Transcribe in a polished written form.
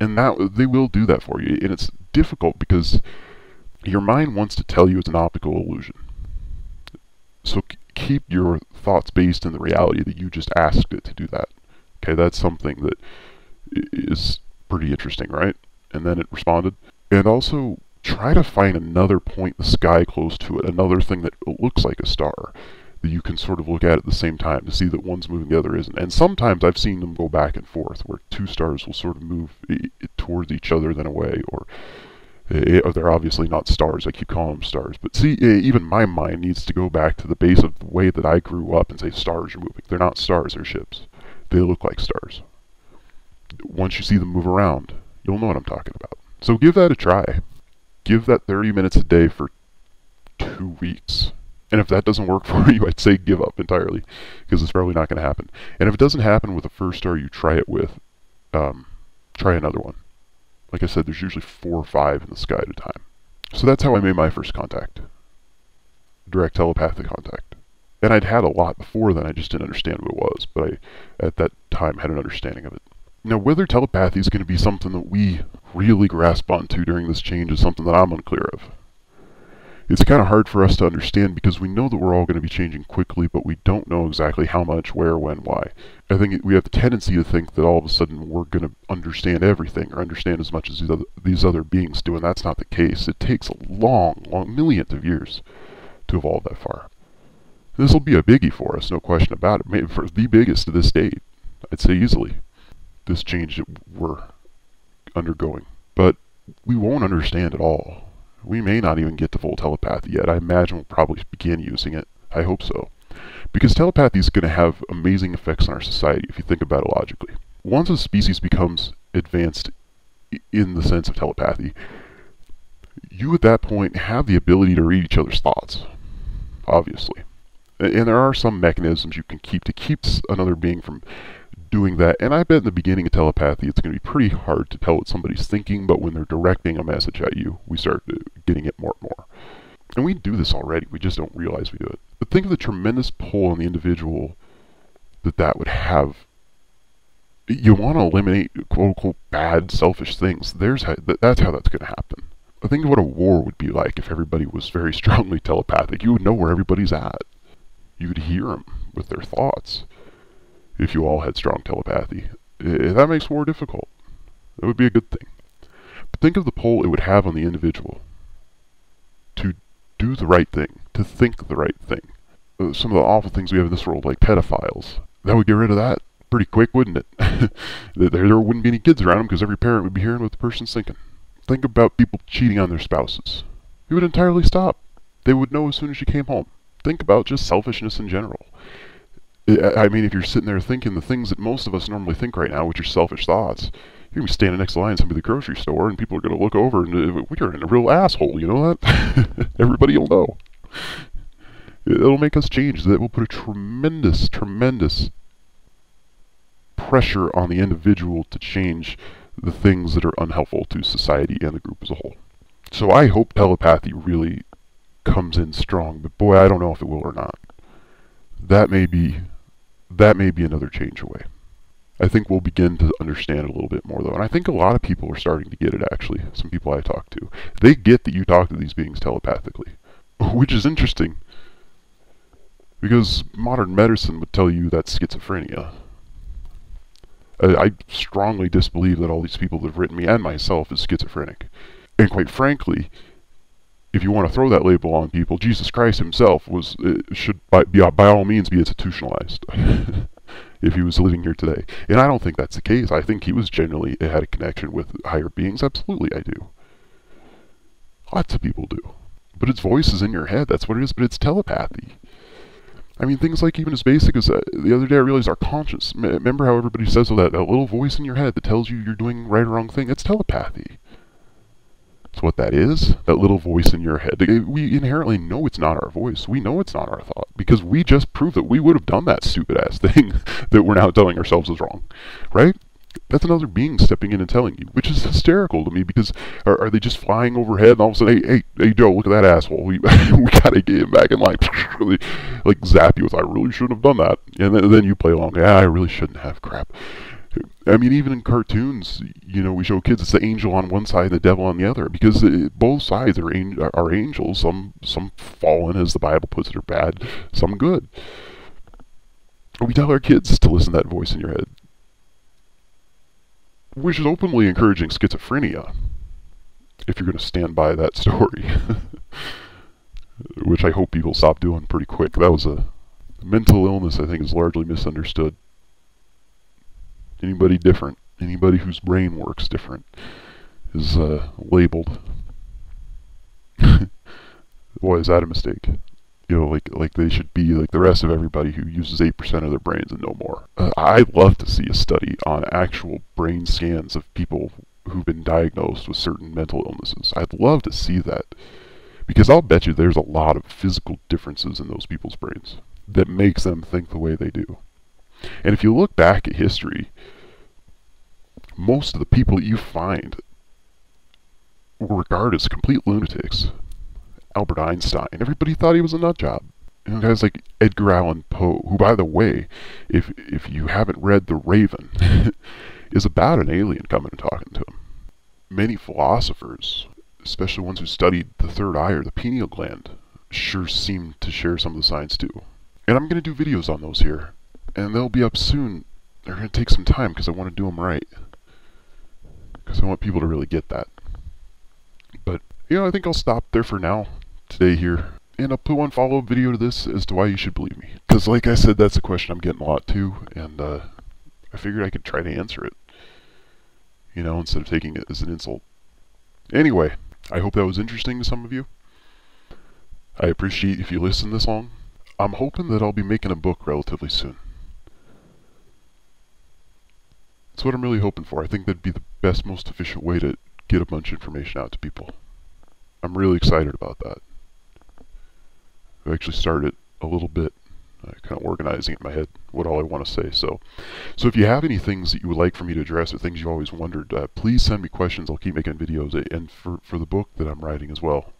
And that they will do that for you. And it's difficult because your mind wants to tell you it's an optical illusion. So keep your thoughts based in the reality that you just asked it to do that. Okay, that's something that is pretty interesting, right? And then it responded. And also try to find another point in the sky close to it, another thing that looks like a star that you can sort of look at the same time to see that one's moving, the other isn't. And sometimes I've seen them go back and forth, where two stars will sort of move towards each other, then away, or they're obviously not stars. I keep calling them stars. But see, even my mind needs to go back to the base of the way that I grew up and say stars are moving. They're not stars, they're ships. They look like stars. Once you see them move around, you'll know what I'm talking about. So give that a try. Give that 30 minutes a day for 2 weeks. And if that doesn't work for you, I'd say give up entirely, because it's probably not going to happen. And if it doesn't happen with the first star you try it with, try another one. Like I said, there's usually 4 or 5 in the sky at a time. So that's how I made my first contact. Direct telepathic contact. And I'd had a lot before then, I just didn't understand what it was. But I, at that time, had an understanding of it. Now, whether telepathy is going to be something that we really grasp onto during this change is something that I'm unclear of. It's kind of hard for us to understand because we know that we're all going to be changing quickly, but we don't know exactly how much, where, when, why. I think we have the tendency to think that all of a sudden we're going to understand everything or understand as much as these other beings do, and that's not the case. It takes a long millions of years to evolve that far. This will be a biggie for us, no question about it. Maybe for the biggest to this date, I'd say easily, this change that we're undergoing. But we won't understand it all. We may not even get to full telepathy yet. I imagine we'll probably begin using it. I hope so. Because telepathy is going to have amazing effects on our society if you think about it logically. Once a species becomes advanced in the sense of telepathy, you at that point have the ability to read each other's thoughts, obviously. And there are some mechanisms you can keep to keep another being from doing that. And I bet in the beginning of telepathy it's going to be pretty hard to tell what somebody's thinking, but when they're directing a message at you, we start getting it more and more. And we do this already, we just don't realize we do it. But think of the tremendous pull on the individual that would have. You want to eliminate quote-unquote bad, selfish things. That's how that's going to happen. Think of what a war would be like if everybody was very strongly telepathic. You would know where everybody's at. You could hear them with their thoughts. If you all had strong telepathy. That makes war difficult. That would be a good thing. But think of the pull it would have on the individual to do the right thing, to think the right thing. Some of the awful things we have in this world, like pedophiles, that would get rid of that pretty quick, wouldn't it? there wouldn't be any kids around them because every parent would be hearing what the person's thinking. Think about people cheating on their spouses. It would entirely stop. They would know as soon as you came home. Think about just selfishness in general. I mean, if you're sitting there thinking the things that most of us normally think right now, which are selfish thoughts, you're going to be standing next to the line at somebody at the grocery store, and people are going to look over, and we're in a real asshole, you know that? Everybody will know. It'll make us change. That will put a tremendous, tremendous pressure on the individual to change the things that are unhelpful to society and the group as a whole. So I hope telepathy really comes in strong, but boy, I don't know if it will or not. That may be another change away. I think we'll begin to understand it a little bit more, though. And I think a lot of people are starting to get it, actually. Some people I talk to. They get that you talk to these beings telepathically. Which is interesting. Because modern medicine would tell you that's schizophrenia. I strongly disbelieve that all these people that have written me and myself is schizophrenic. And quite frankly, if you want to throw that label on people, Jesus Christ himself should by all means be institutionalized if he was living here today. And I don't think that's the case. I think he was generally had a connection with higher beings. Absolutely, I do. Lots of people do. But it's voices in your head. That's what it is. But it's telepathy. I mean, things like even as basic as the other day I realized our conscience. Remember how everybody says that little voice in your head that tells you you're doing right or wrong thing? It's telepathy. That's what that is. That little voice in your head. We inherently know it's not our voice. We know it's not our thought. Because we just proved that we would have done that stupid ass thing that we're now telling ourselves is wrong. Right? That's another being stepping in and telling you, which is hysterical to me, because are they just flying overhead and all of a sudden, hey Joe, look at that asshole, we gotta get him back in line, like zap you with, I really shouldn't have done that, and then you play along, yeah, I really shouldn't have, crap. I mean, even in cartoons, you know, we show kids it's the angel on one side and the devil on the other, because both sides are angels. Some fallen, as the Bible puts it, are bad. Some good. We tell our kids to listen to that voice in your head, which is openly encouraging schizophrenia, if you're going to stand by that story. Which I hope people stop doing pretty quick. That was a mental illness I think is largely misunderstood. Anybody different, anybody whose brain works different, is labeled. Boy, is that a mistake. You know, like they should be like the rest of everybody who uses 8% of their brains and no more. I'd love to see a study on actual brain scans of people who've been diagnosed with certain mental illnesses. I'd love to see that, because I'll bet you there's a lot of physical differences in those people's brains that makes them think the way they do. And if you look back at history, most of the people you find were regarded as complete lunatics. Albert Einstein, everybody thought he was a nut job. You know, guys like Edgar Allan Poe, who, by the way, if you haven't read The Raven, is about an alien coming and talking to him. Many philosophers, especially ones who studied the third eye or the pineal gland, sure seem to share some of the science too. And I'm going to do videos on those here, and they'll be up soon. They're going to take some time because I want to do them right, because I want people to really get that. But, you know, I think I'll stop there for now, today here, and I'll put one follow-up video to this as to why you should believe me. Because, like I said, that's a question I'm getting a lot too, and I figured I could try to answer it, you know, instead of taking it as an insult. Anyway, I hope that was interesting to some of you. I appreciate if you listen this long. I'm hoping that I'll be making a book relatively soon. That's what I'm really hoping for. I think that'd be the best, most efficient way to get a bunch of information out to people. I'm really excited about that. I actually started a little bit kind of organizing in my head what all I want to say. So if you have any things that you would like for me to address or things you've always wondered, please send me questions. I'll keep making videos, and for the book that I'm writing as well.